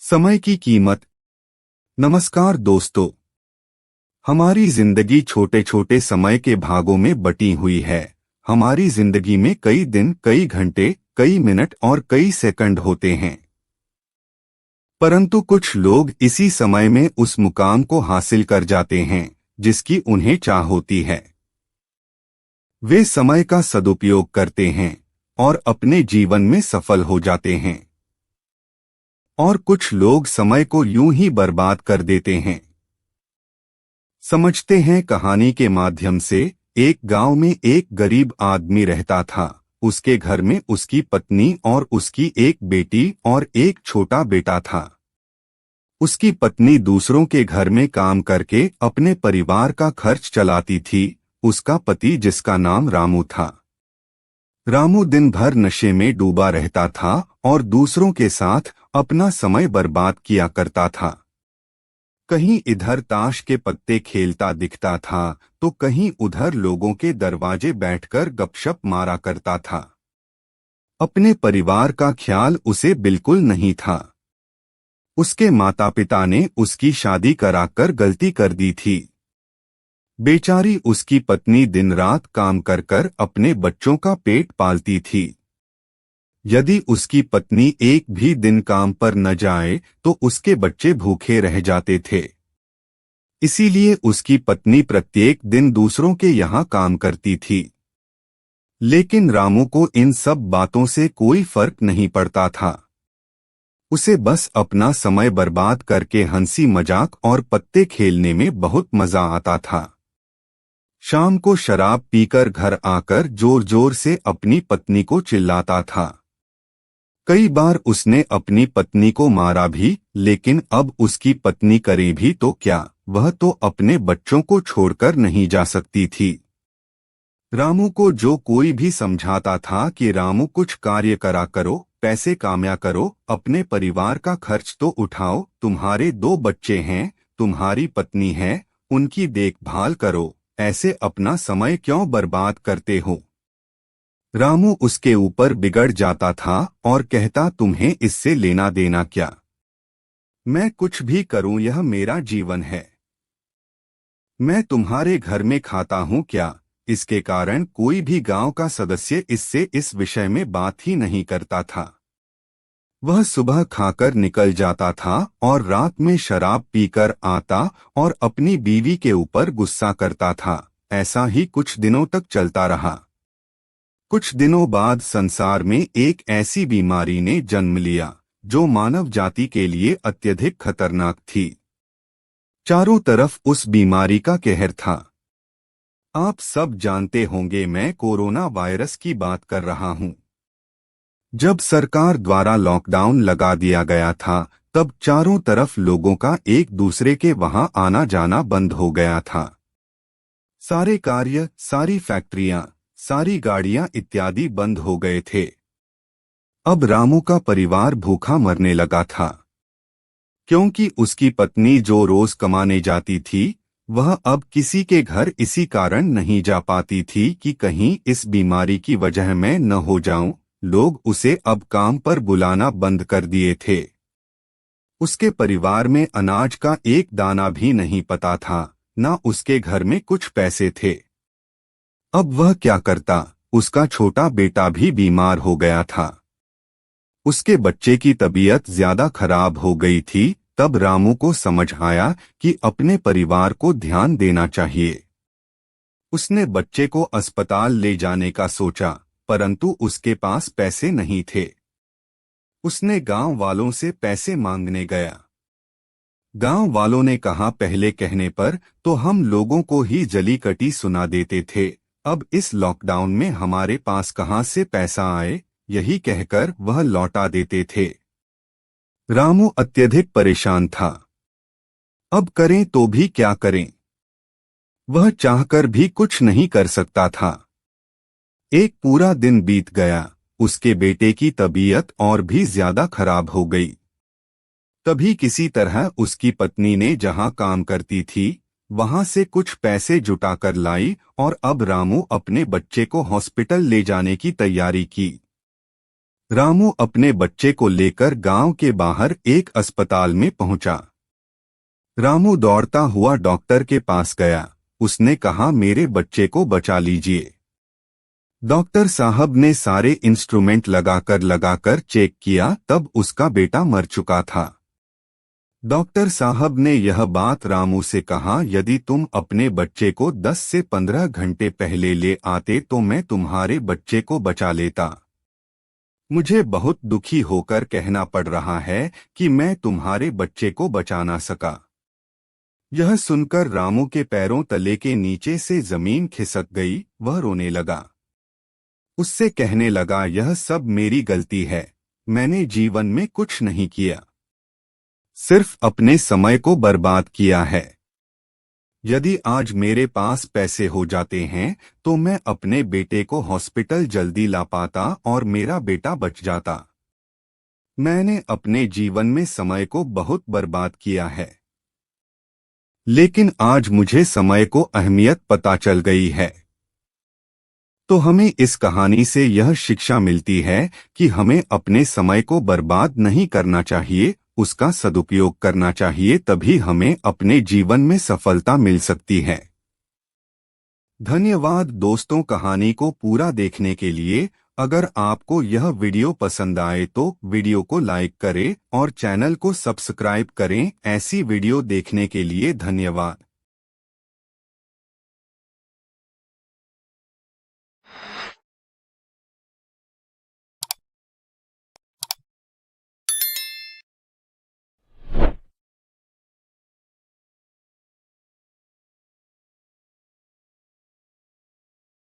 समय की कीमत। नमस्कार दोस्तों। हमारी जिंदगी छोटे छोटे समय के भागों में बटी हुई है। हमारी जिंदगी में कई दिन, कई घंटे, कई मिनट और कई सेकंड होते हैं। परंतु कुछ लोग इसी समय में उस मुकाम को हासिल कर जाते हैं जिसकी उन्हें चाह होती है। वे समय का सदुपयोग करते हैं और अपने जीवन में सफल हो जाते हैं। और कुछ लोग समय को यूं ही बर्बाद कर देते हैं। समझते हैं कहानी के माध्यम से। एक गांव में एक गरीब आदमी रहता था। उसके घर में उसकी पत्नी और उसकी एक बेटी और एक छोटा बेटा था। उसकी पत्नी दूसरों के घर में काम करके अपने परिवार का खर्च चलाती थी। उसका पति, जिसका नाम रामू था, रामू दिन भर नशे में डूबा रहता था और दूसरों के साथ अपना समय बर्बाद किया करता था। कहीं इधर ताश के पत्ते खेलता दिखता था तो कहीं उधर लोगों के दरवाजे बैठकर गपशप मारा करता था। अपने परिवार का ख्याल उसे बिल्कुल नहीं था। उसके माता पिता ने उसकी शादी कराकर गलती कर दी थी। बेचारी उसकी पत्नी दिन रात काम कर कर अपने बच्चों का पेट पालती थी। यदि उसकी पत्नी एक भी दिन काम पर न जाए तो उसके बच्चे भूखे रह जाते थे। इसीलिए उसकी पत्नी प्रत्येक दिन दूसरों के यहाँ काम करती थी। लेकिन रामू को इन सब बातों से कोई फर्क नहीं पड़ता था। उसे बस अपना समय बर्बाद करके हंसी मजाक और पत्ते खेलने में बहुत मजा आता था। शाम को शराब पीकर घर आकर जोर जोर से अपनी पत्नी को चिल्लाता था। कई बार उसने अपनी पत्नी को मारा भी, लेकिन अब उसकी पत्नी करे भी तो क्या, वह तो अपने बच्चों को छोड़कर नहीं जा सकती थी। रामू को जो कोई भी समझाता था कि रामू कुछ कार्य करा करो, पैसे कामया करो, अपने परिवार का खर्च तो उठाओ, तुम्हारे 2 बच्चे हैं, तुम्हारी पत्नी है, उनकी देखभाल करो, ऐसे अपना समय क्यों बर्बाद करते हो। रामू उसके ऊपर बिगड़ जाता था और कहता, तुम्हें इससे लेना देना क्या, मैं कुछ भी करूं यह मेरा जीवन है, मैं तुम्हारे घर में खाता हूं क्या। इसके कारण कोई भी गांव का सदस्य इससे इस विषय में बात ही नहीं करता था। वह सुबह खाकर निकल जाता था और रात में शराब पीकर आता और अपनी बीवी के ऊपर गुस्सा करता था। ऐसा ही कुछ दिनों तक चलता रहा। कुछ दिनों बाद संसार में एक ऐसी बीमारी ने जन्म लिया जो मानव जाति के लिए अत्यधिक खतरनाक थी। चारों तरफ उस बीमारी का कहर था। आप सब जानते होंगे, मैं कोरोना वायरस की बात कर रहा हूं। जब सरकार द्वारा लॉकडाउन लगा दिया गया था तब चारों तरफ लोगों का एक दूसरे के वहां आना जाना बंद हो गया था। सारे कार्य, सारी फैक्ट्रियां, सारी गाड़ियां इत्यादि बंद हो गए थे। अब रामू का परिवार भूखा मरने लगा था, क्योंकि उसकी पत्नी जो रोज कमाने जाती थी वह अब किसी के घर इसी कारण नहीं जा पाती थी कि कहीं इस बीमारी की वजह मैं न हो जाऊं। लोग उसे अब काम पर बुलाना बंद कर दिए थे। उसके परिवार में अनाज का एक दाना भी नहीं पता था, न उसके घर में कुछ पैसे थे। अब वह क्या करता। उसका छोटा बेटा भी बीमार हो गया था। उसके बच्चे की तबीयत ज्यादा खराब हो गई थी। तब रामू को समझ आया कि अपने परिवार को ध्यान देना चाहिए। उसने बच्चे को अस्पताल ले जाने का सोचा, परंतु उसके पास पैसे नहीं थे। उसने गांव वालों से पैसे मांगने गया। गांव वालों ने कहा, पहले कहने पर तो हम लोगों को ही जली कटी सुना देते थे, अब इस लॉकडाउन में हमारे पास कहां से पैसा आए, यही कहकर वह लौटा देते थे। रामू अत्यधिक परेशान था। अब करें तो भी क्या करें। वह चाहकर भी कुछ नहीं कर सकता था। एक पूरा दिन बीत गया। उसके बेटे की तबीयत और भी ज्यादा खराब हो गई। तभी किसी तरह उसकी पत्नी ने जहां काम करती थी वहां से कुछ पैसे जुटाकर लाई और अब रामू अपने बच्चे को हॉस्पिटल ले जाने की तैयारी की। रामू अपने बच्चे को लेकर गांव के बाहर एक अस्पताल में पहुंचा। रामू दौड़ता हुआ डॉक्टर के पास गया। उसने कहा, मेरे बच्चे को बचा लीजिए। डॉक्टर साहब ने सारे इंस्ट्रूमेंट लगाकर चेक किया, तब उसका बेटा मर चुका था। डॉक्टर साहब ने यह बात रामू से कहा, यदि तुम अपने बच्चे को 10 से 15 घंटे पहले ले आते तो मैं तुम्हारे बच्चे को बचा लेता। मुझे बहुत दुखी होकर कहना पड़ रहा है कि मैं तुम्हारे बच्चे को बचा ना सका। यह सुनकर रामू के पैरों तले के नीचे से जमीन खिसक गई। वह रोने लगा। उससे कहने लगा, यह सब मेरी गलती है। मैंने जीवन में कुछ नहीं किया, सिर्फ अपने समय को बर्बाद किया है। यदि आज मेरे पास पैसे हो जाते हैं तो मैं अपने बेटे को हॉस्पिटल जल्दी ला पाता और मेरा बेटा बच जाता। मैंने अपने जीवन में समय को बहुत बर्बाद किया है, लेकिन आज मुझे समय को अहमियत पता चल गई है। तो हमें इस कहानी से यह शिक्षा मिलती है कि हमें अपने समय को बर्बाद नहीं करना चाहिए, उसका सदुपयोग करना चाहिए, तभी हमें अपने जीवन में सफलता मिल सकती है। धन्यवाद दोस्तों, कहानी को पूरा देखने के लिए। अगर आपको यह वीडियो पसंद आए तो वीडियो को लाइक करें और चैनल को सब्सक्राइब करें। ऐसी वीडियो देखने के लिए धन्यवाद।